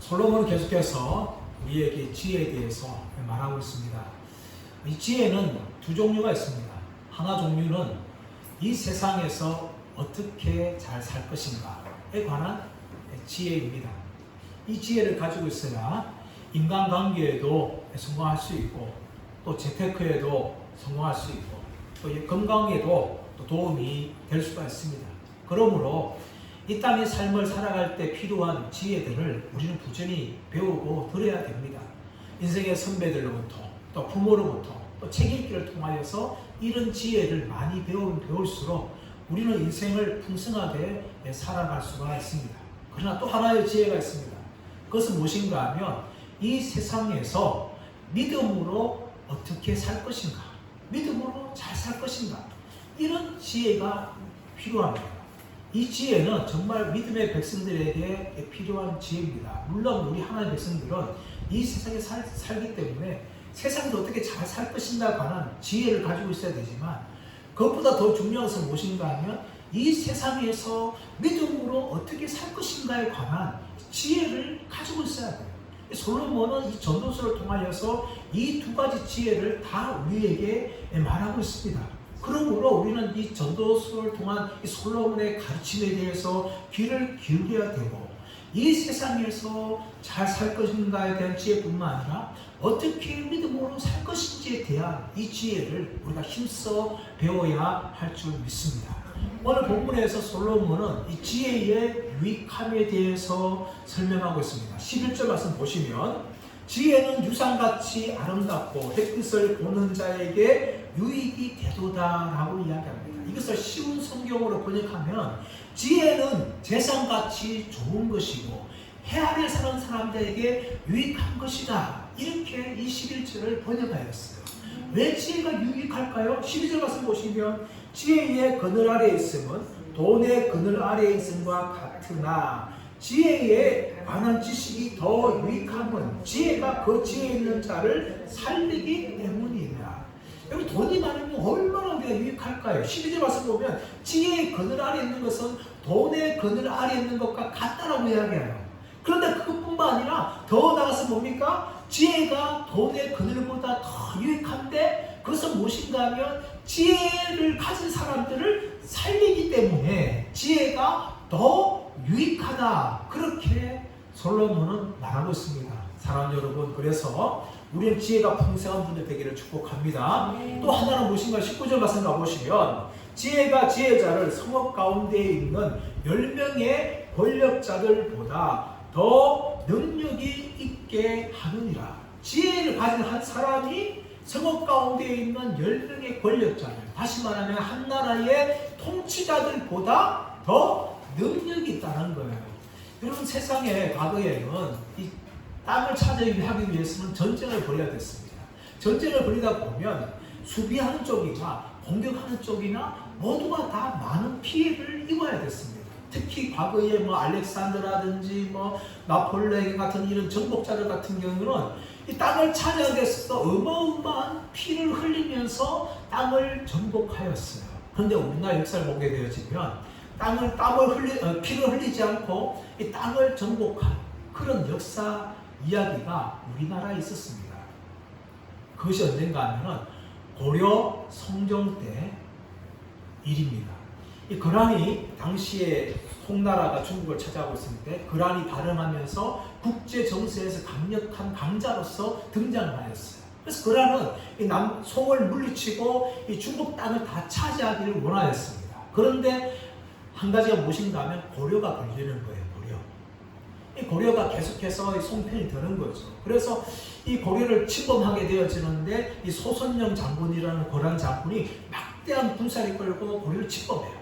솔로몬은 계속해서 우리에게 지혜에 대해서 말하고 있습니다. 이 지혜는 두 종류가 있습니다. 하나 종류는 이 세상에서 어떻게 잘 살 것인가에 관한 지혜입니다. 이 지혜를 가지고 있어야 인간관계에도 성공할 수 있고, 또 재테크에도 성공할 수 있고, 또 건강에도 또 도움이 될 수가 있습니다. 그러므로 이 땅의 삶을 살아갈 때 필요한 지혜들을 우리는 부지런히 배우고 들어야 됩니다. 인생의 선배들로부터, 또 부모로부터, 또 책 읽기를 통하여서 이런 지혜를 많이 배우면 배울수록 우리는 인생을 풍성하게 살아갈 수가 있습니다. 그러나 또 하나의 지혜가 있습니다. 그것은 무엇인가 하면 이 세상에서 믿음으로 어떻게 살 것인가, 믿음으로 잘 살 것인가, 이런 지혜가 필요합니다. 이 지혜는 정말 믿음의 백성들에게 필요한 지혜입니다. 물론 우리 하나님의 백성들은 이 세상에 살기 때문에 세상에서 어떻게 잘 살 것인가에 관한 지혜를 가지고 있어야 되지만, 그것보다 더 중요한 것은 무엇인가 하면 이 세상에서 믿음으로 어떻게 살 것인가에 관한 지혜를 가지고 있어야 돼요. 솔로몬은 이 전도서를 통하여서 이 두 가지 지혜를 다 우리에게 말하고 있습니다. 그러므로 우리는 이 전도서를 통한 이 솔로몬의 가르침에 대해서 귀를 기울여야 되고, 이 세상에서 잘 살 것인가에 대한 지혜뿐만 아니라 어떻게 믿음으로 살 것인지에 대한 이 지혜를 우리가 힘써 배워야 할 줄 믿습니다. 오늘 본문에서 솔로몬은 이 지혜의 유익함에 대해서 설명하고 있습니다. 11절 말씀 보시면, 지혜는 유상같이 아름답고 햇빛을 보는 자에게 유익이 되도다라고 이야기합니다. 이것을 쉬운 성경으로 번역하면 지혜는 재산같이 좋은 것이고 해 아래 사는 사람들에게 유익한 것이다, 이렇게 이 11절을 번역하였어요. 왜 지혜가 유익할까요? 12절 말씀 보시면, 지혜의 그늘 아래에 있음은 돈의 그늘 아래에 있음과 같으나 지혜에 관한 지식이 더 유익함은 지혜가 그 지혜에 있는 자를 살리기 때문이다. 여기 돈이 많으면 얼마나 우리가 유익할까요? 12절 말씀 보면 지혜의 그늘 아래에 있는 것은 돈의 그늘 아래에 있는 것과 같다라고 이야기해요. 그런데 그것뿐만 아니라 더 나아가서 뭡니까? 지혜가 돈의 그늘보다 더 유익한데, 그것은 무엇인가 하면 지혜를 가진 사람들을 살리기 때문에 지혜가 더 유익하다, 그렇게 솔로몬은 말하고 있습니다. 사랑하는 여러분, 그래서 우리는 지혜가 풍성한 분들 되기를 축복합니다. 또 하나는 무엇인가? 19절 말씀 가보시면, 지혜가 지혜자를 성읍 가운데 있는 10명의 권력자들보다 더 능력이 있게 하느니라. 지혜를 가진 한 사람이 성읍 가운데 있는 10명의 권력자들, 다시 말하면 한 나라의 통치자들보다 더 능력이 있다는 거예요. 여러분, 세상에 과거에는 이 땅을 차지하기 위해서는 전쟁을 벌여야 됐습니다. 전쟁을 벌이다 보면 수비하는 쪽이나 공격하는 쪽이나 모두가 다 많은 피해를 입어야 됐습니다. 특히 과거에 알렉산더라든지 나폴레옹 같은 이런 정복자들 같은 경우는 이 땅을 차지하기 위해서 어마어마한 피를 흘리면서 땅을 정복하였어요. 그런데 우리나라 역사를 보게 되어지면 피를 흘리지 않고 이 땅을 정복한 그런 역사 이야기가 우리나라에 있었습니다. 그것이 언젠가 하면은 고려 성종 때 일입니다. 이 거란이 당시에 송나라가 중국을 차지하고 있을 때 거란이 발흥하면서 국제 정세에서 강력한 강자로서 등장하였어요. 그래서 거란은 이 송을 물리치고 이 중국 땅을 다 차지하기를 원하였습니다. 그런데 한 가지가 무엇인가 하면 고려가 걸리는 거예요. 이 고려가 계속해서 송편이 되는 거죠. 그래서 이 고려를 침범하게 되어지는데, 이 소선영 장군이라는 고란 장군이 막대한 군사를 끌고 고려를 침범해요.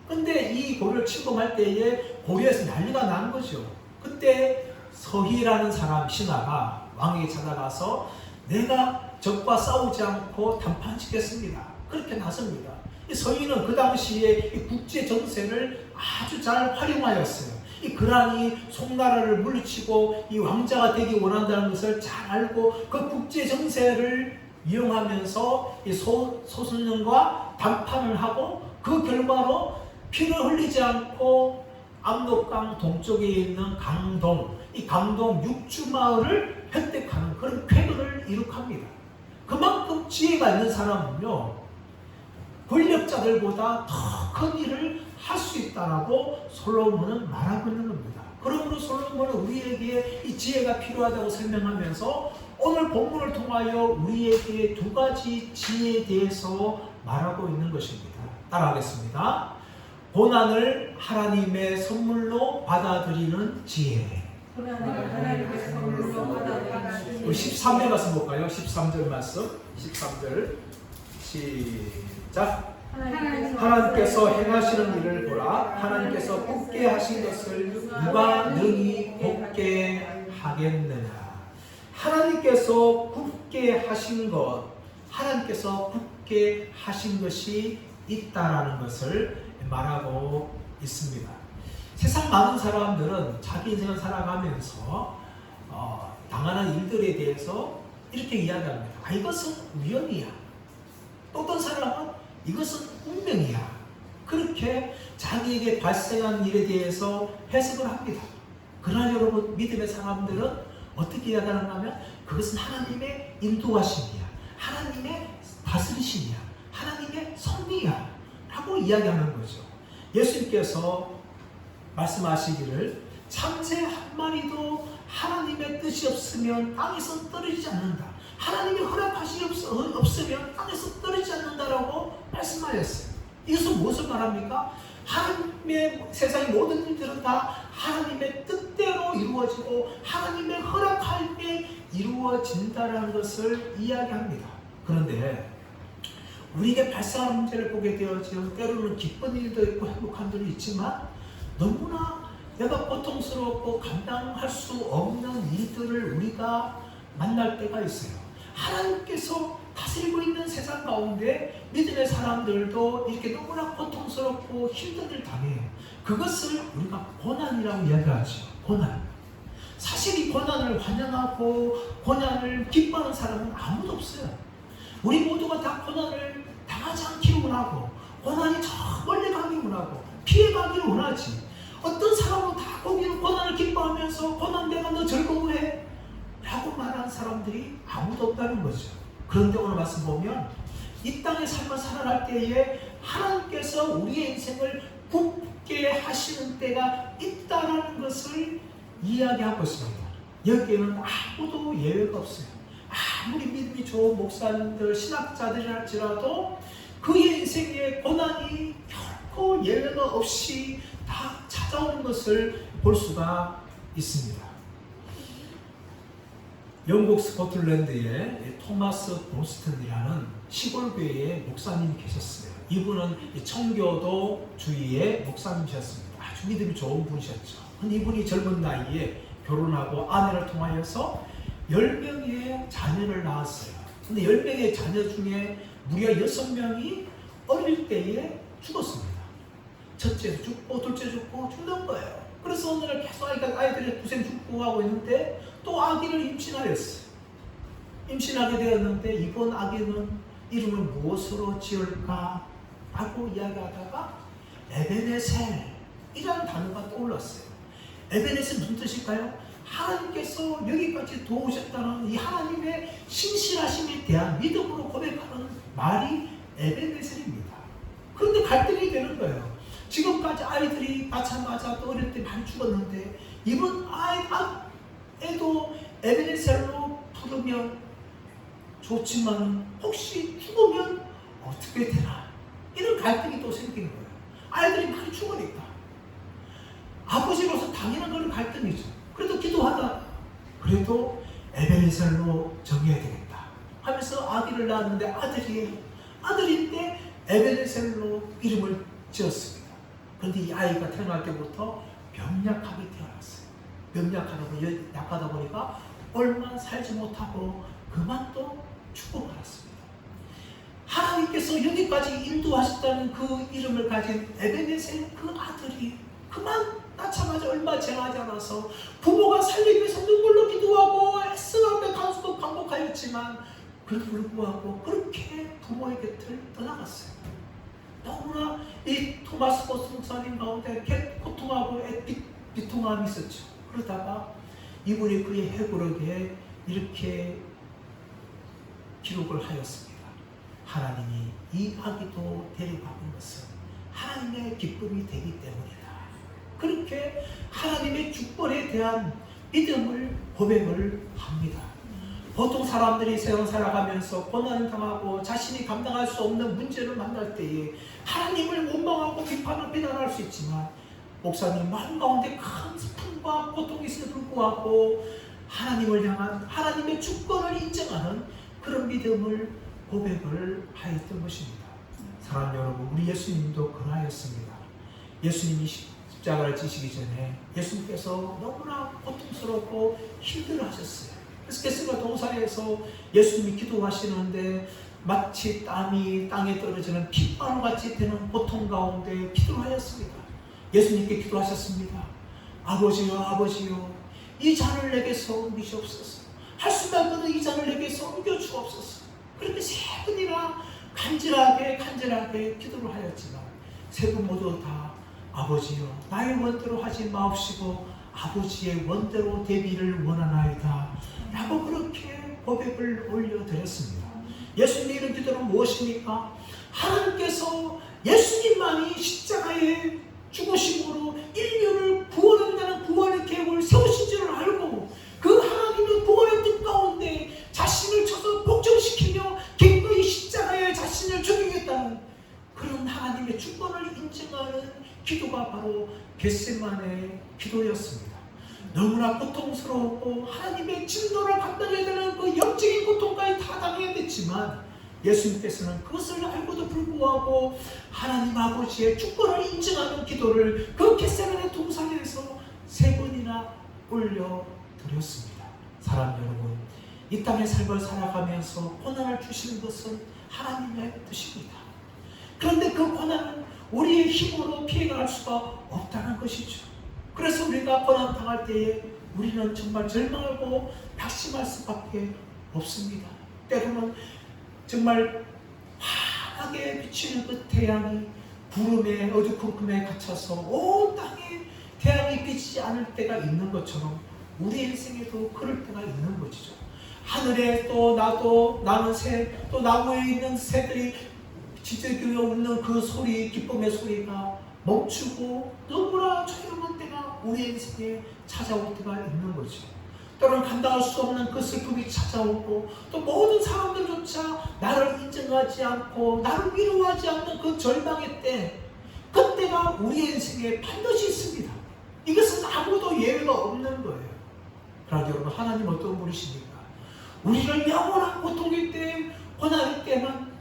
근데 이 고려를 침범할 때에 고려에서 난리가 난 거죠. 그때 서희라는 사람 신하가 왕에게 찾아가서 내가 적과 싸우지 않고 단판 짓겠습니다, 그렇게 나섭니다. 이 서희는 그 당시에 이 국제 정세를 아주 잘 활용하였어요. 이 거란이 송나라를 물리치고 이 왕자가 되기 원한다는 것을 잘 알고 그 국제 정세를 이용하면서 이 소선영과談판을 하고, 그 결과로 피를 흘리지 않고 압록강 동쪽에 있는 강동, 이 강동 육주마을을 획득하는 그런 쾌거를 이룩합니다. 그만큼 지혜가 있는 사람은요, 권력자들보다 더 큰 일을 할 수 있다라고 솔로몬은 말하고 있는 겁니다. 그러므로 솔로몬은 우리에게 이 지혜가 필요하다고 설명하면서 오늘 본문을 통하여 우리에게 두 가지 지혜에 대해서 말하고 있는 것입니다. 따라하겠습니다. 고난을 하나님의 선물로 받아들이는 지혜. 하나님의 선물로 받아들이는 우리 13절 말씀 볼까요? 13절 말씀. 13절 시작. 하나님께서 행하시는 일을 보라. 하나님께서 굽게 하신 것을 누가 능히 곱게 하겠느냐. 하나님께서 굽게 하신 것, 하나님께서 굽게 하신 것이 있다라는 것을 말하고 있습니다. 세상 많은 사람들은 자기 인생을 살아가면서 당하는 일들에 대해서 이렇게 이야기합니다. 이것은 우연이야. 또 어떤 사람은 이것은 운명이야. 그렇게 자기에게 발생한 일에 대해서 해석을 합니다. 그러나 여러분, 믿음의 사람들은 어떻게 이야기하는가 하면 그것은 하나님의 인도하심이야. 하나님의 다스리심이야. 하나님의 섭리야. 라고 이야기하는 거죠. 예수님께서 말씀하시기를 참새 한 마리도 하나님의 뜻이 없으면 땅에서 떨어지지 않는다. 하나님의 허락하심이 없으면 땅에서 떨어지지 않는다라고 말씀하셨어요. 이것은 무엇을 말합니까? 하나님의 세상의 모든 일들은 다 하나님의 뜻대로 이루어지고 하나님의 허락할 때 이루어진다라는 것을 이야기합니다. 그런데 우리에게 발생하는 문제를 보게 되어지면 때로는 기쁜 일도 있고 행복한 일도 있지만 너무나 내가 고통스럽고 감당할 수 없는 일들을 우리가 만날 때가 있어요. 하나님께서 다스리고 있는 세상 가운데 믿음의 사람들도 이렇게 너무나 고통스럽고 힘든 일을 당해요. 그것을 우리가 고난이라고 이야기하죠. 고난. 사실 이 고난을 환영하고 고난을 기뻐하는 사람은 아무도 없어요. 우리 모두가 다 고난을 당하지 않기를 원하고 고난이 저 멀리 가기를 원하고 피해가기를 원하지. 어떤 사람은 다 거기는 고난을 기뻐하면서 고난 내가 너 즐거워해 라고 말하는 사람들이 아무도 없다는 거죠. 그런데 오늘 말씀 보면 이 땅의 삶을 살아갈 때에 하나님께서 우리의 인생을 굽게 하시는 때가 있다는 것을 이야기하고 있습니다. 여기에는 아무도 예외가 없어요. 아무리 믿음이 좋은 목사님들, 신학자들이랄지라도 그의 인생에 고난이 결코 예외가 없이 다 찾아오는 것을 볼 수가 있습니다. 영국 스코틀랜드에 토마스 본스턴이라는 시골교회의 목사님이 계셨어요. 이분은 청교도 주의의 목사님이셨습니다. 아주 믿음이 좋은 분이셨죠. 근데 이분이 젊은 나이에 결혼하고 아내를 통하여서 10명의 자녀를 낳았어요. 근데 10명의 자녀 중에 무려 6명이 어릴 때에 죽었습니다. 첫째도 죽고 둘째 죽고 죽는 거예요. 그래서 어느 날 계속 아이들이 두생 죽고 하고 있는데 또 아기를 임신하였어요. 임신하게 되었는데 이번 아기는 이름을 무엇으로 지을까 하고 이야기하다가 에베네셀이라는 단어가 떠올랐어요. 에베네셀 무슨 뜻일까요? 하나님께서 여기까지 도우셨다는 이 하나님의 신실하심에 대한 믿음으로 고백하는 말이 에베네셀입니다. 그런데 갈등이 되는 거예요. 지금까지 아이들이 마찬가지로 또 어릴 때 많이 죽었는데 이번 애도 에베네셀로 부르면 좋지만 혹시 죽으면 어떻게 되나 이런 갈등이 또 생기는 거예요. 아이들이 많이 죽으니까 아버지로서 당연한 그런 갈등이죠. 그래도 기도하다 그래도 에베네셀로 정해야 되겠다 하면서 아기를 낳았는데 아들인데 에베네셀로 이름을 지었습니다. 그런데 이 아이가 태어날 때부터 병약하게 태어났어요. 약하다 보니까 얼마 살지 못하고 그만 또 죽어버렸습니다. 하나님께서 여기까지 인도하셨다는 그 이름을 가진 에베네셀 그 아들이 그만 낳자마자 얼마 지나지 않아서 부모가 살리기 위해서 눈물로 기도하고 애쓰고 간수도 반복하였지만 그래도 불구하고 그렇게 부모의 곁을 떠나갔어요. 너무나 이 토마스 보스 목사님 가운데 고통하고 비통함이 있었죠. 그러다가 이분이 그의 해골에게 이렇게 기록을 하였습니다. 하나님이 이 아기도 데려가는 것은 하나님의 기쁨이 되기 때문이다. 그렇게 하나님의 주권에 대한 믿음을 고백을 합니다. 보통 사람들이 세상 살아가면서 고난을 당하고 자신이 감당할 수 없는 문제를 만날 때에 하나님을 원망하고 비판을 비난할 수 있지만, 목사님 마음 가운데 큰 슬픔과 고통이 있음에도 불구하고 하나님을 향한 하나님의 주권을 인정하는 그런 믿음을 고백을 하였던 것입니다. 사랑하는 여러분, 우리 예수님도 그러하였습니다. 예수님이 십자가를 지시기 전에 예수님께서 너무나 고통스럽고 힘들어하셨어요. 그래서 겟세마네 동산에서 예수님이 기도하시는데 마치 땀이 땅에 떨어지는 핏방울같이 되는 고통 가운데 기도를 하였습니다. 예수님께 기도하셨습니다. 아버지요, 아버지요, 이 잔을 내게서 옮기시옵소서. 할 수만 있는 이 잔을 내게서 옮겨주옵소서. 그렇게 세 번이나 간절하게 기도를 하였지만 세 분 모두 다 아버지요, 나의 원대로 하지 마옵시고 아버지의 원대로 되기를 원하나이다 라고 그렇게 고백을 올려드렸습니다. 예수님의 이런 기도는 무엇입니까? 하나님께서 예수님만이 십자가에 죽으심으로 인류를 구원한다는 구원의 계획을 세우신 줄을 알고 그 하나님의 구원의 뜻 가운데 자신을 쳐서 복종시키며 기꺼이 십자가에 자신을 죽이겠다는 그런 하나님의 주권을 인정하는 기도가 바로 겟세마네 기도였습니다. 너무나 고통스러웠고 하나님의 진노를 감당해야 되는 그 영적인 고통까지 다 당해야 됐지만 예수님께서는 그것을 알고도 불구하고 하나님 아버지의 주권을 인정하는 기도를 그 겟세마네 동산에서 세 번이나 올려드렸습니다. 사랑하는 여러분, 이 땅의 삶을 살아가면서 고난을 주시는 것은 하나님의 뜻입니다. 그런데 그 고난은 우리의 힘으로 피해갈 수가 없다는 것이죠. 그래서 우리가 고난 당할 때에 우리는 정말 절망하고 낙심할 수밖에 없습니다. 때로는 정말 환하게 비치는 그 태양이 구름에 어두컴컴에 갇혀서 온 땅에 태양이 비치지 않을 때가 있는 것처럼 우리 인생에도 그럴 때가 있는 것이죠. 하늘에 또 나는 새, 또 나무에 있는 새들이 지저귀에 웃는 그 소리, 기쁨의 소리가 멈추고 너무나 조용한 때가 우리 인생에 찾아올 때가 있는 거죠. 때로는 감당할 수 없는 그 슬픔이 찾아오고 또 모든 사람들조차 나를 인정하지 않고 나를 위로하지 않는 그 절망의 때, 그때가 우리 인생에 반드시 있습니다. 이것은 아무도 예외가 없는 거예요. 그러나 여러분, 하나님 어떤 분이십니까? 우리를 영원한 고통일 때, 고난일 때만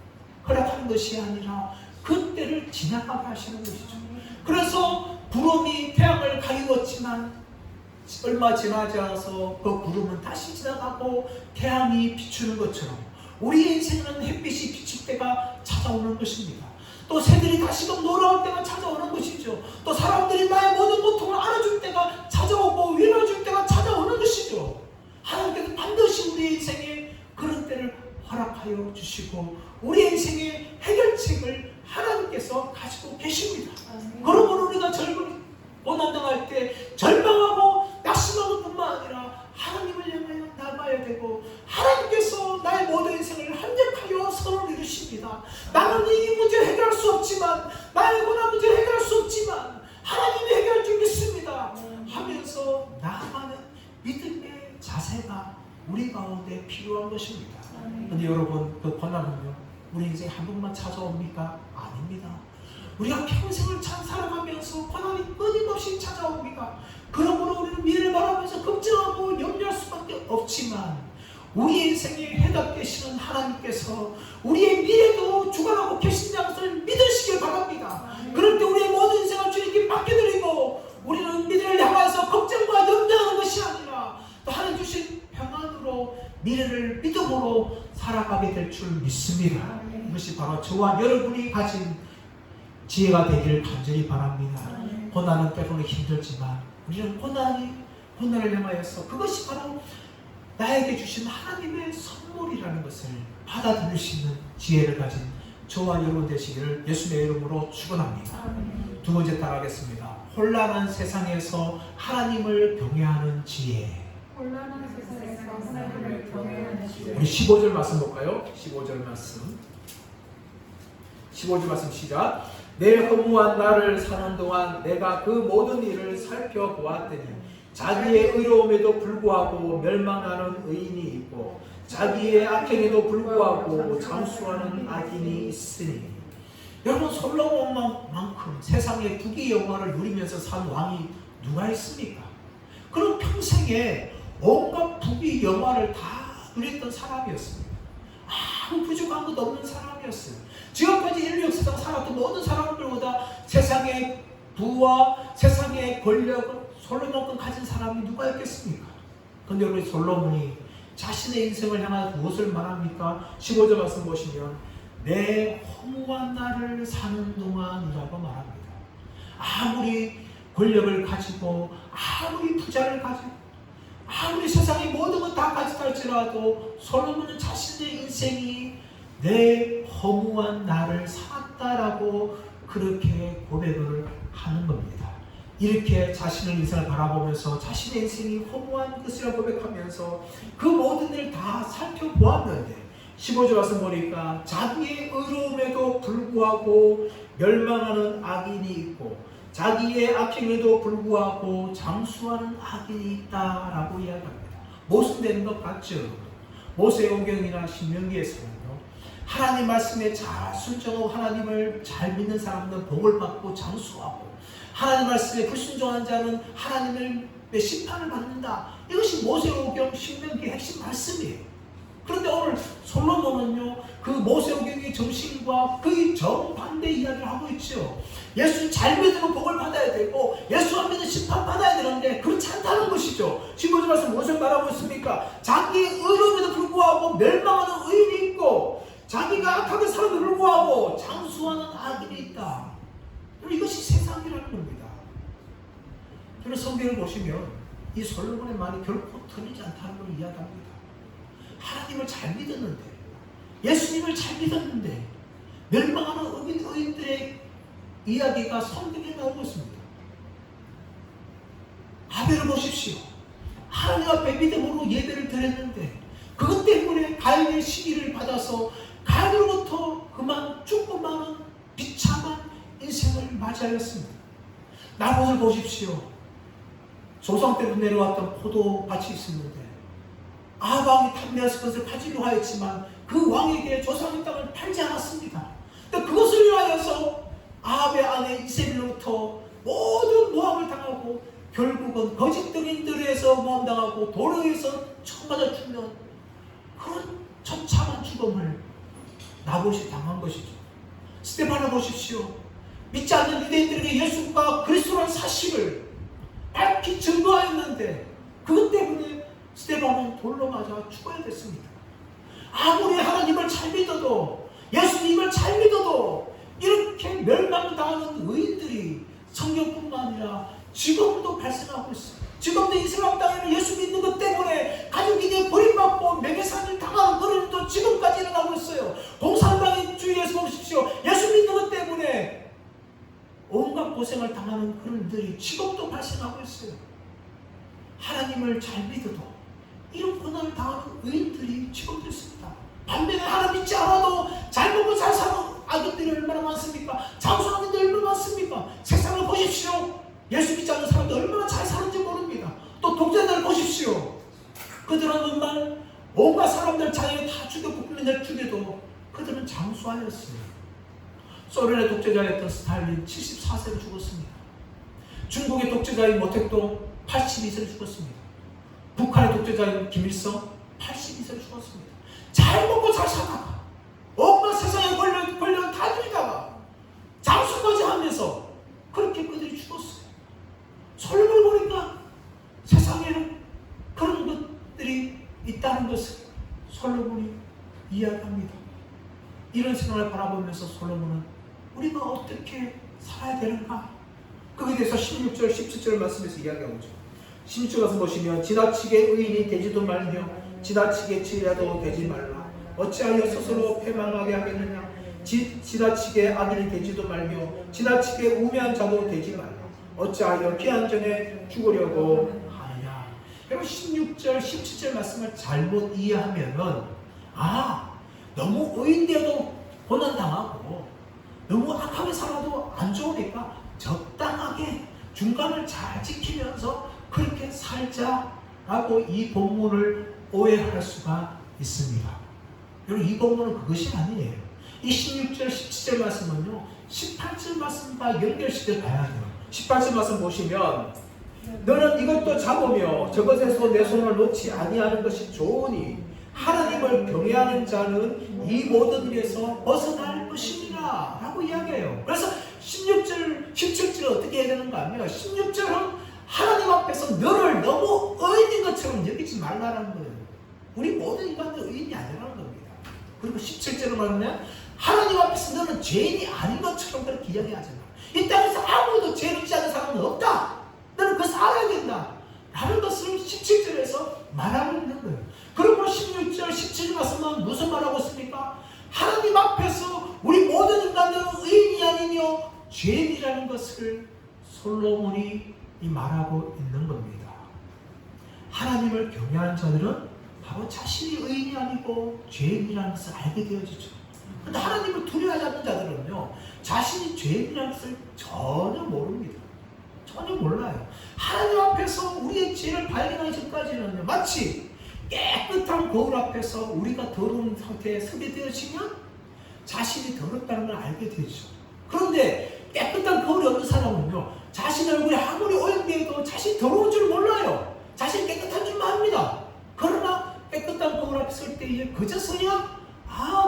허락하는 것이 아니라 그때를 지나가게 하시는 것이죠. 그래서 구름이 태양을 가리웠지만 얼마 지나지 않아서 그 구름은 다시 지나가고 태양이 비추는 것처럼 우리 인생은 햇빛이 비칠 때가 찾아오는 것입니다. 또 새들이 다시금 놀아올 때가 찾아오는 것이죠. 또 사람들이 나의 모든 고통을 알아줄 때가 찾아오고 위로해줄 때가 찾아오는 것이죠. 하나님께서 반드시 우리 인생에 그런 때를 허락하여 주시고 우리 인생의 해결책을 하나님께서 가지고 계십니다. 그러므로 우리가 고난당할 때 절망하고 낙심하는 뿐만 아니라 하나님을 향하여 나가야 되고, 하나님께서 나의 모든 인생을 합력하여 선을 이루십니다. 나는 이 문제를 해결할 수 없지만, 나의 고난 문제를 해결할 수 없지만 하나님이 해결할 줄 믿습니다 하면서 나아가는 믿음의 자세가 우리 가운데 필요한 것입니다. 그런데 여러분, 그 고난은요, 우리 인생 한 번만 찾아옵니까? 아닙니다. 우리가 평생을 참 살아가면서 고난이 끊임없이 찾아옵니다. 그러므로 우리는 미래를 바라면서 걱정하고 염려할 수밖에 없지만, 우리 인생에 해답 되시는 하나님께서 우리의 미래도 주관하고 계신다는 것을 믿으시길 바랍니다. 그럴 때 우리의 모든 인생을 주님께 맡겨드리고 우리는 미래를 향해서 걱정과 염려하는 것이 아니라 또 하나님 주신 평안으로 미래를 믿음으로 살아가게 될 줄 믿습니다. 이것이 바로 저와 여러분이 가진 지혜가 되기를 간절히 바랍니다. 고난은 때로는 힘들지만 우리는 고난을 향하여서 그것이 바로 나에게 주신 하나님의 선물이라는 것을 받아들일 수 있는 지혜를 가진 저와 여러분 되시기를 예수님의 이름으로 축원합니다. 두 번째 따라하겠습니다. 혼란한 세상에서 하나님을 경외하는 지혜. 곤란한 세상에서 하나님을 경외하시고 우리 15절 말씀 볼까요? 15절 말씀. 15절 말씀 시작. 내 허무한 날을 사는 동안 내가 그 모든 일을 살펴보았더니 자기의 의로움에도 불구하고 멸망하는 의인이 있고 자기의 악행에도 불구하고 장수하는 악인이 있으니. 여러분, 솔로몬만큼 세상의 부귀 영화를 누리면서 산 왕이 누가 있습니까? 그런 평생에 온갖 부귀 영화를 다 누렸던 사람이었습니다. 아무 부족한 것 없는 사람이었어요. 지금까지 인류 역사상 살았던 모든 사람들보다 세상의 부와 세상의 권력을 솔로몬만큼 가진 사람이 누가 있겠습니까? 그런데 우리 솔로몬이 자신의 인생을 향한 무엇을 말합니까? 15절 말씀 보시면 내 허무한 날을 사는 동안이라고 말합니다. 아무리 권력을 가지고 아무리 부자를 가지고 아무리 세상의 모든 것 다 가지다 할지라도 솔로몬은 자신의 인생이 내 허무한 날을 살았다라고 그렇게 고백을 하는 겁니다. 이렇게 자신의 인생을 바라보면서 자신의 인생이 허무한 것이라고 고백하면서 그 모든 일을 다 살펴보았는데 15절 와서 보니까 자기의 의로움에도 불구하고 멸망하는 악인이 있고 자기의 악행에도 불구하고 장수하는 악인이 있다라고 이야기합니다. 모순되는 것 같죠? 모세오경이나 신명기에서는요, 하나님 말씀에 잘 순종하고 하나님을 잘 믿는 사람은 복을 받고 장수하고 하나님 말씀에 불순종한 자는 하나님의 심판을 받는다. 이것이 모세오경 신명기의 핵심 말씀이에요. 그런데 오늘 솔로몬은요, 그 모세오경의 정신과 그 정반대 이야기를 하고 있죠. 예수 잘 믿으면 복을 받아야 되고 예수 안 믿으면 심판 받아야 되는데 그렇지 않다는 것이죠. 15절 말씀 무엇을 말하고 있습니까? 자기의 의로움에도 불구하고 멸망하는 의인이 있고 자기가 악하게 살아도 불구하고 장수하는 악인이 있다. 이것이 세상이라는 겁니다. 그래서 성경을 보시면 이 솔로몬의 말이 결코 틀리지 않다는 걸 이야기합니다. 하나님을 잘 믿었는데 예수님을 잘 믿었는데 멸망하는 의인들의 이야기가 성경에 나오고 있습니다. 아벨을 보십시오. 하나님 앞에 믿음으로 예배를 드렸는데 그것 때문에 가인의 시기를 받아서 가인으로부터 그만 죽고 마는 비참한 인생을 맞이하였습니다. 나봇을 보십시오. 조상 때부터 내려왔던 포도밭이 있었는데 아합왕이 탐내어서 그것을 가지려 하였지만 그 왕에게 조상의 땅을 팔지 않았습니다. 근데 그것을 위하여서 아합의 아내 이세벨로부터 모든 모함을 당하고 결국은 거짓 등인들에서 모함당하고 도로에서 처음 맞아 죽는 그런 처참한 죽음을 나봇이 당한 것이죠. 스데반을 보십시오. 믿지 않는 유대인들에게 예수가 그리스도라는 사실을 밝히 증거하였는데 그것 때문에 스데반은 돌로 맞아 죽어야 됐습니다. 아무리 하나님을 잘 믿어도 예수님을 잘 믿어도 이렇게 멸망당하는 의인들이 성경뿐만 아니라 지금도 발생하고 있어요. 지금도 이슬람 땅에는 예수 믿는 것 때문에 가족에게 버림받고 매개살을 당하는 그런 일도 지금까지 일어나고 있어요. 공산당의 주위에서 보십시오. 예수 믿는 것 때문에 온갖 고생을 당하는 그런 일들이 지금도 발생하고 있어요. 하나님을 잘 믿어도 이런 고난을 당하는 의인들이 지금도 있습니다. 반면에 하나님 믿지 않아도 잘 먹고 잘 사는 아들들이 얼마나 많습니까? 장수하는 데 얼마나 많습니까? 세상을 보십시오. 예수 믿지 않는 사람들 얼마나 잘 사는지 모릅니다. 또 독재자들 보십시오. 그들은 정말 온갖 사람들 자녀를 다 죽여 국민을 죽여도 그들은 장수하였어요. 소련의 독재자였던 스탈린 74세로 죽었습니다. 중국의 독재자인 모택동 82세로 죽었습니다. 북한의 독재자인 김일성 82세로 죽었습니다. 잘 먹고 잘 살다가 온갖 세상의 권력 다 누리다가 장수까지 하면서 그렇게 그들이 죽었어요. 솔로몬을 보니까 세상에는 그런 것들이 있다는 것을 솔로몬이 이야기합니다. 이런 생각을 바라보면서 솔로몬은 우리가 어떻게 살아야 되는가? 거기에 대해서 16절, 17절 말씀에서 이야기하고 있죠. 16절 말씀 보시면 지나치게 의인이 되지도 말며 지나치게 지혜도 되지 말라. 어찌하여 스스로 패망하게 하겠느냐? 지나치게 악인이 되지도 말며 지나치게 우매한 자도 되지 말라. 어찌하여 피한 전에 죽으려고 하느냐? 여러분 16절, 17절 말씀을 잘못 이해하면은 너무 의인되어도 고난당하고 너무 악하게 살아도 안 좋으니까 적당하게 중간을 잘 지키면서 그렇게 살자라고 이 본문을 오해할 수가 있습니다. 여러분 이 본문은 그것이 아니에요. 이 16절, 17절 말씀은요 18절 말씀과 연결시켜 봐야 돼요. 18절 말씀 보시면 너는 이것도 잡으며 저것에서 내 손을 놓지 아니하는 것이 좋으니 하나님을 경외하는 자는 이 모든 일에서 벗어날 것이니라 라고 이야기해요. 그래서 16절, 17절을 어떻게 해야 되는가 하면 16절은 하나님 앞에서 너를 너무 의인인 것처럼 여기지 말라는 거예요. 우리 모든 인간들은 의인이 아니라는 겁니다. 그리고 17절을 말하면 하나님 앞에서 너는 죄인이 아닌 것처럼 그렇게 이야기하잖아. 이 땅에서 아무도 죄를 짓지 않는 사람은 없다. 너는 그것을 알아야 된다. 라는 것을 17절에서 말하고 있는 거예요. 그리고 16절, 17절 말씀은 무슨 말하고 있습니까? 하나님 앞에서 우리 모든 인간들은 의인이 아니며 죄인이라는 것을 솔로몬이 말하고 있는 겁니다. 하나님을 경외하는 자들은 바로 자신이 의인이 아니고 죄인이라는 것을 알게 되어지죠. 그런데 하나님을 두려워하지 않는 자들은요 자신이 죄인이라는 것을 전혀 모릅니다. 전혀 몰라요. 하나님 앞에서 우리의 죄를 발견하기 전까지는요 마치 깨끗한 거울 앞에서 우리가 더러운 상태에 서게 되어지면 자신이 더럽다는 걸 알게 되죠. 그런데 깨끗한 거울이 없는 사람은요 자신 얼굴에 아무리 오염되어도 자신이 더러운 줄 몰라요. 자신이 깨끗한 줄만 압니다. 그러나 깨끗한 거울 앞에 설 때에 그저서야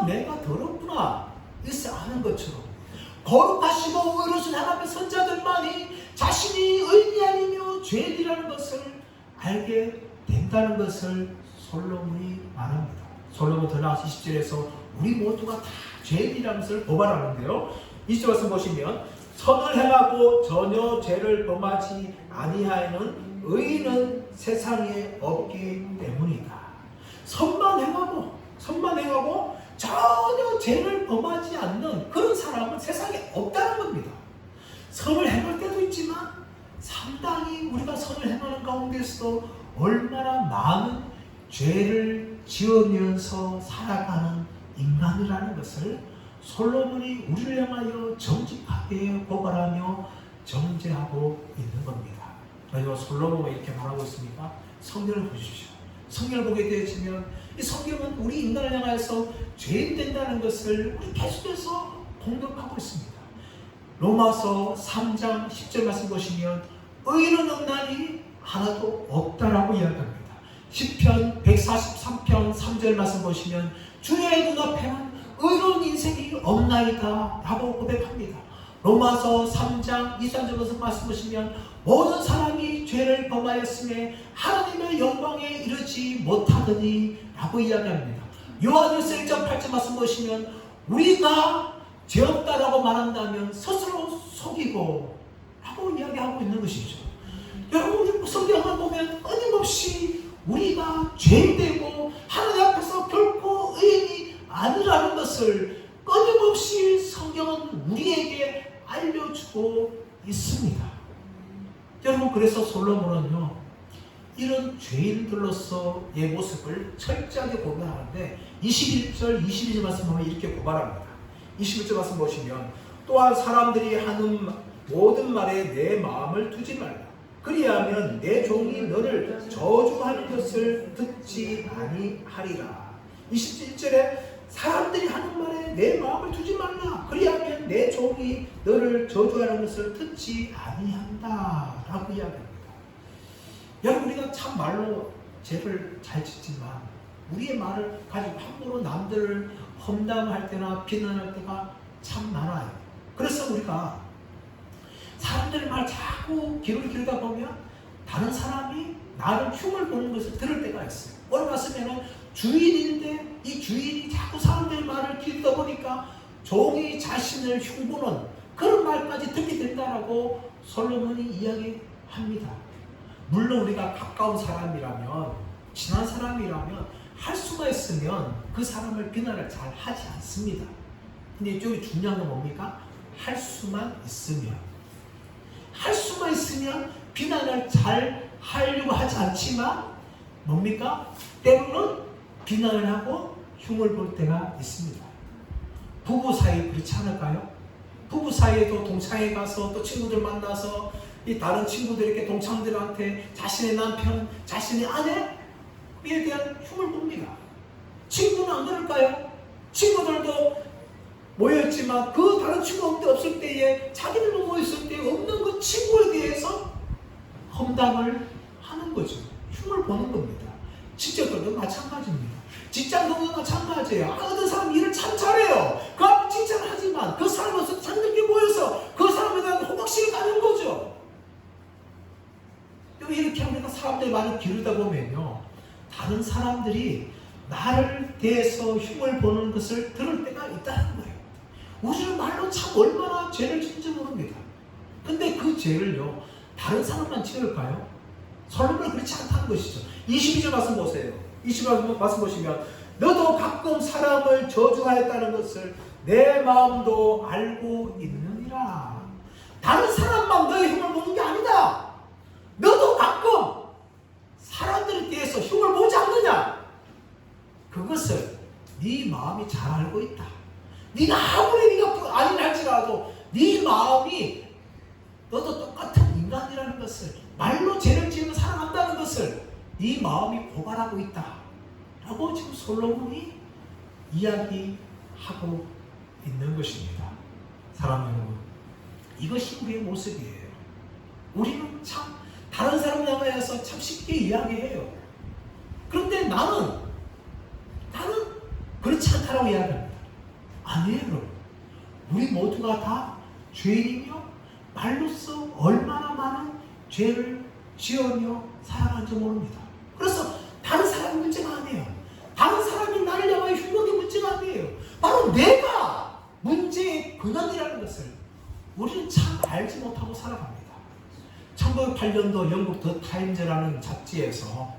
내가 더럽구나 이것을 아는 것처럼 거룩하시고 의로우신 하나님의 선자들만이 자신이 의인이 아니며 죄인이라는 것을 알게 된다는 것을 솔로몬이 말합니다. 솔로몬 더 나아가서 20절에서 우리 모두가 다 죄인이라는 것을 고발하는데요. 20절 말씀 보시면 선을 행하고 전혀 죄를 범하지 아니하여는 의인은 세상에 없기 때문이다. 선만 행하고 전혀 죄를 범하지 않는 그런 사람은 세상에 없다는 겁니다. 선을 행할 때도 있지만 상당히 우리가 선을 행하는 가운데서도 얼마나 많은 죄를 지으면서 살아가는 인간이라는 것을 솔로몬이 우리를 향하여 정직하게 고발하며 정죄하고 있는 겁니다. 그래서 솔로몬이 이렇게 말하고 있습니까? 성경을 보십시오. 성경을 보게 되어지면 이 성경은 우리 인간을 향해서 죄인 된다는 것을 우리 계속해서 공격하고 있습니다. 로마서 3장 10절 말씀 보시면 의인은 없나니 하나도 없다라고 이야기합니다. 시편 143편 3절 말씀 보시면 주의 눈앞에는 의로운 인생이 없나이다 라고 고백합니다. 로마서 3장 23절 말씀 보시면 모든 사람이 죄를 범하였음에 하나님의 영광에 이르지 못하더니 라고 이야기합니다. 요한일서 1장 8절 말씀 보시면 우리가 죄 없다라고 말한다면 스스로 속이고 라고 이야기하고 있는 것이죠. 여러분 성경을 보면 끊임없이 우리가 죄인되고 하나님 앞에서 결코 의인이 아니라는 것을 끊임없이 성경은 우리에게 알려주고 있습니다. 여러분 그래서 솔로몬은요 이런 죄인들로서의 모습을 철저하게 고발하는데 21절 22절 말씀 보면 이렇게 고발합니다. 21절 말씀 보시면 또한 사람들이 하는 모든 말에 내 마음을 두지 말라. 그리하면 내 종이 너를 저주하는 것을 듣지 아니하리라. 21절에 사람들이 하는 말에 내 마음을 두지 말라. 그리하면 내 종이 너를 저주하는 것을 듣지 아니한다 라고 이야기합니다. 여러분 우리가 참 말로 죄를 잘 짓지만 우리의 말을 가지고 함부로 남들을 험담할 때나 비난할 때가 참 많아요. 그래서 우리가 사람들의 말 자꾸 귀를 기울이다 보면 다른 사람이 나를 흉을 보는 것을 들을 때가 있어요. 오늘 말씀에는 주인인데 이 주인이 자꾸 사람들의 말을 기울이다 보니까 종이 자신을 흉보는 그런 말까지 듣게 된다라고 솔로몬이 이야기합니다. 물론 우리가 가까운 사람이라면 친한 사람이라면 할 수가 있으면 그 사람을 비난을 잘 하지 않습니다. 근데 이쪽이 중요한 건 뭡니까? 할 수만 있으면 비난을 잘 하려고 하지 않지만 뭡니까? 때로는 비난을 하고 흉을 볼 때가 있습니다. 부부 사이 그렇지 않을까요? 부부 사이에도 동창회 가서 또 친구들 만나서 이 다른 친구들에게 동창들한테 자신의 남편, 자신의 아내에 대한 흉을 봅니다. 친구는 안 그럴까요? 친구들도 모여있지만 그 다른 친구가 없을 때에 자기들도 모였을 때 없는 그 친구에 대해서 험담을 하는 거죠. 흉을 보는 겁니다. 직접들도 마찬가지입니다. 직장동도 마찬가지예요. 어떤 사람이 일을 참 잘해요. 그 앞에 칭찬을 하지만 그 사람으로서 자기들끼리 모여서 그 사람에 대한 호박씨를 가는 거죠. 이렇게 하니까 사람들이 많이 기르다 보면요, 다른 사람들이 나를 대해서 흉을 보는 것을 들을 때가 있다는 거예요. 우리는 말로 참 얼마나 죄를 짓는지 모릅니다. 근데 그 죄를요, 다른 사람만 지을까요? 솔로몬은 그렇지 않다는 것이죠. 22절 말씀 보세요. 22절 말씀 보시면 너도 가끔 사람을 저주하였다는 것을 내 마음도 알고 있느니라. 다른 사람만 너의 흉을 보는 게 아니다. 너도 가끔 사람들에 대해서 흉을 보지 않느냐? 그것을 네 마음이 잘 알고 있다. 네가 아무리 네가 아니라 할지라도 네 마음이 너도 똑같은 인간이라는 것을, 말로 죄를 지으면 살아간다는 것을 네 마음이 고발하고 있다 라고 지금 솔로몬이 이야기하고 있는 것입니다. 사랑 여러분, 이것이 우리의 모습이에요. 우리는 참 다른 사람 향하여서 참 쉽게 이야기해요. 그런데 나는 그렇지 않다라고 이야기합니다. 아니에요, 여러분. 우리 모두가 다 죄인이며 말로써 얼마나 많은 죄를 지으며 살아가는지 모릅니다. 그래서 다른 사람이 문제가 아니에요. 다른 사람이 나를 향하여 흉보는 게 문제가 아니에요. 바로 내가 문제의 근원이라는 것을 우리는 참 알지 못하고 살아갑니다. 1908년도 영국 더 타임즈라는 잡지에서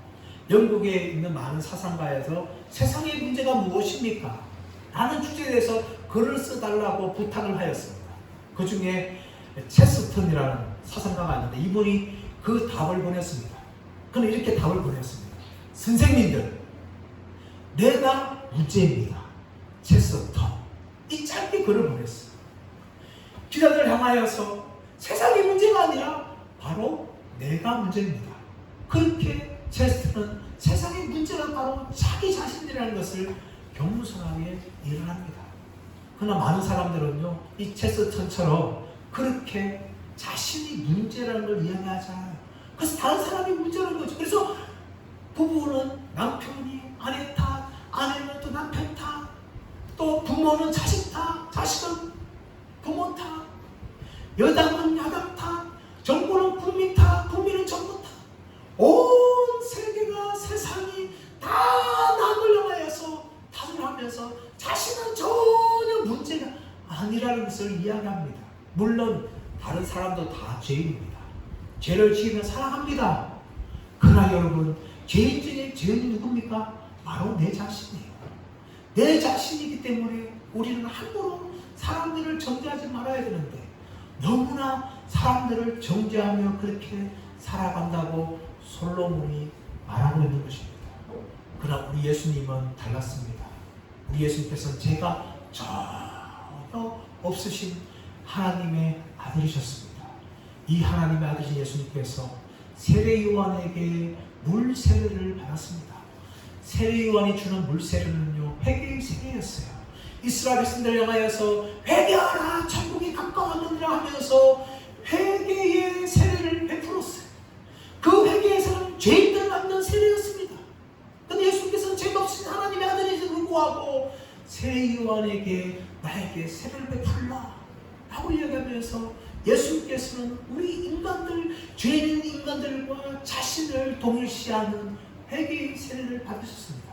영국에 있는 많은 사상가에서 세상의 문제가 무엇입니까? 라는 주제에 대해서 글을 써달라고 부탁을 하였습니다. 그 중에 체스턴이라는 사상가가 있는데 이분이 그 답을 보냈습니다. 그는 이렇게 답을 보냈습니다. 선생님들, 내가 문제입니다. 체스턴. 이 짧게 글을 보냈어요. 기자들을 향하여서 세상의 문제가 아니라 바로 내가 문제입니다. 그렇게 체스턴은 세상의 문제가 바로 자기 자신이라는 것을 겸손하게 일을 합니다. 그러나 많은 사람들은요, 이 체스턴처럼 그렇게 자신이 문제라는 걸 이야기하지 않아요. 그래서 다른 사람이 문제라는 거죠. 그래서 부부는 남편이 아내 탓, 아내는 또 남편 탓, 또 부모는 자식 탓, 자식은 부모 탓, 여당은 야당 탓, 정부는 국민 탓, 국민은 정부 탓. 온 세계가, 세상이 다 남을 향하여서 탓을 하면서 자신은 전혀 문제가 아니라는 것을 이야기합니다. 물론 다른 사람도 다 죄인입니다. 죄를 지으며 살아갑니다. 그러나 여러분, 죄인 중에 죄인이 누굽니까? 바로 내 자신이에요. 내 자신이기 때문에 우리는 함부로 사람들을 정죄하지 말아야 되는데 너무나 사람들을 정죄하며 그렇게 살아간다고 솔로몬이 말하고 있는 것입니다. 그러나 우리 예수님은 달랐습니다. 우리 예수님께서는 죄가 전혀 없으신 하나님의 아들이셨습니다. 이 하나님의 아들이신 예수님께서 세례요한에게 물세례를 받았습니다. 세례요한이 주는 물세례는요, 회개의 세례였어요. 이스라엘 백성들을 향하여서 회개하라, 천국이 가까웠느니라 하면서 회개의 세례를 베풀었어요. 그 회개의 세례는 죄인들을 받는 세례였습니다. 그런데 예수님께서는 죄가 없으신 하나님의 아들임에도 불구하고 세례요한에게 나에게 세례를 베풀라 라고 이야기하면서 예수님께서는 우리 인간들, 죄인 인간들과 자신을 동일시하는 회개의 세례를 받으셨습니다.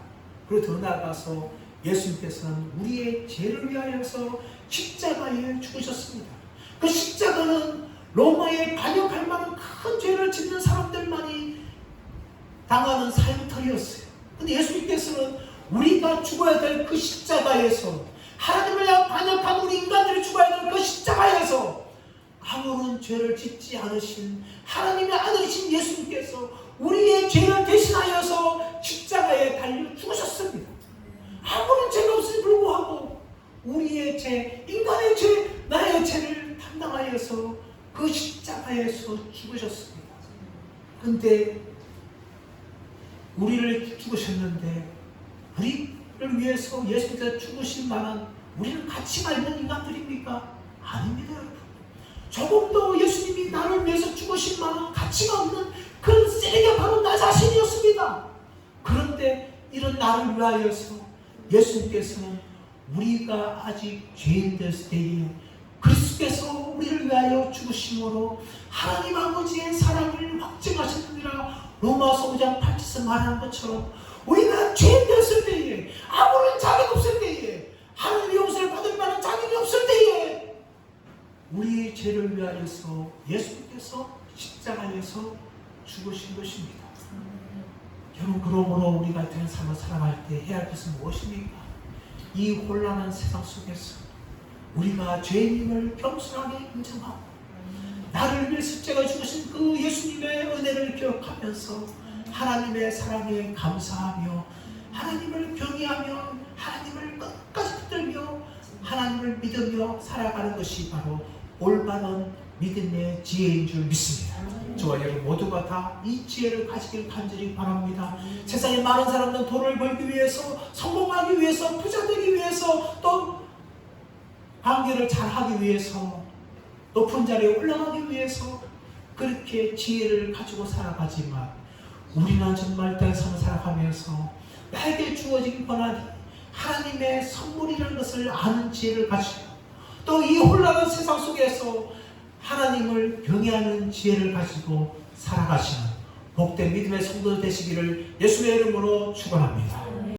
그리고 더 나아가서 예수님께서는 우리의 죄를 위하여서 십자가에 죽으셨습니다. 그 십자가는 로마에 반역할 만한 큰 죄를 짓는 사람들만이 당하는 사형터리였어요. 그런데 예수님께서는 우리가 죽어야 될 그 십자가에서, 하나님을 향해 반역한 우리 인간들이 죽어야 될 그 십자가에서 아무런 죄를 짓지 않으신 하나님의 아들이신 예수님께서 우리의 죄를 대신하여서 십자가에 달려 죽으셨습니다. 아무런 죄가 없음에 불구하고 우리의 죄, 인간의 죄, 나의 죄를 담당하여서 그 십자가에서 죽으셨습니다. 그런데 우리를 죽으셨는데 우리를 위해서 예수님께서 죽으신 만한 우리는 가치가 있는 인간들입니까? 아닙니다, 여러분. 조금도 예수님이 나를 위해서 죽으신 만한 가치가 없는 그런 쓰레기가 바로 나 자신이었습니다. 그런데 이런 나를 위하여서 예수님께서는 우리가 아직 죄인 됐을 때에 그리스도께서 우리를 위하여 죽으심으로 하나님 아버지의 사랑을 확증하셨느니라. 로마서 5장 8절에서 말한 것처럼 우리가 죄인 됐을 때에 아무런 자격 없을 때에 하나님의 용서를 받을 만한 자격이 없을 때에 우리의 죄를 위하여서 예수님께서 십자가에서 죽으신 것입니다. 여러분, 그러므로 우리가 이 삶을 살아갈 때 해야 할 것은 무엇입니까? 이 혼란한 세상 속에서 우리가 죄인임을 겸손하게 인정하고 나를 위해 십자가에 죽으신 그 예수님의 은혜를 기억하면서 하나님의 사랑에 감사하며 하나님을 경외하며 하나님을 끝까지 붙들며 하나님을 믿으며 살아가는 것이 바로 올바른 믿음의 지혜인 줄 믿습니다. 저와 여러분 모두가 다 이 지혜를 가지길 간절히 바랍니다. 세상에 많은 사람들은 돈을 벌기 위해서, 성공하기 위해서, 부자 되기 위해서, 또 관계를 잘하기 위해서, 높은 자리에 올라가기 위해서 그렇게 지혜를 가지고 살아가지만 우리는 정말 땅에서 살아가면서 나에게 주어진 권한이 하나님의 선물이라는 것을 아는 지혜를 가지고 또 이 혼란한 세상 속에서 하나님을 경외하는 지혜를 가지고 살아가시는 복된 믿음의 성도 되시기를 예수의 이름으로 축원합니다.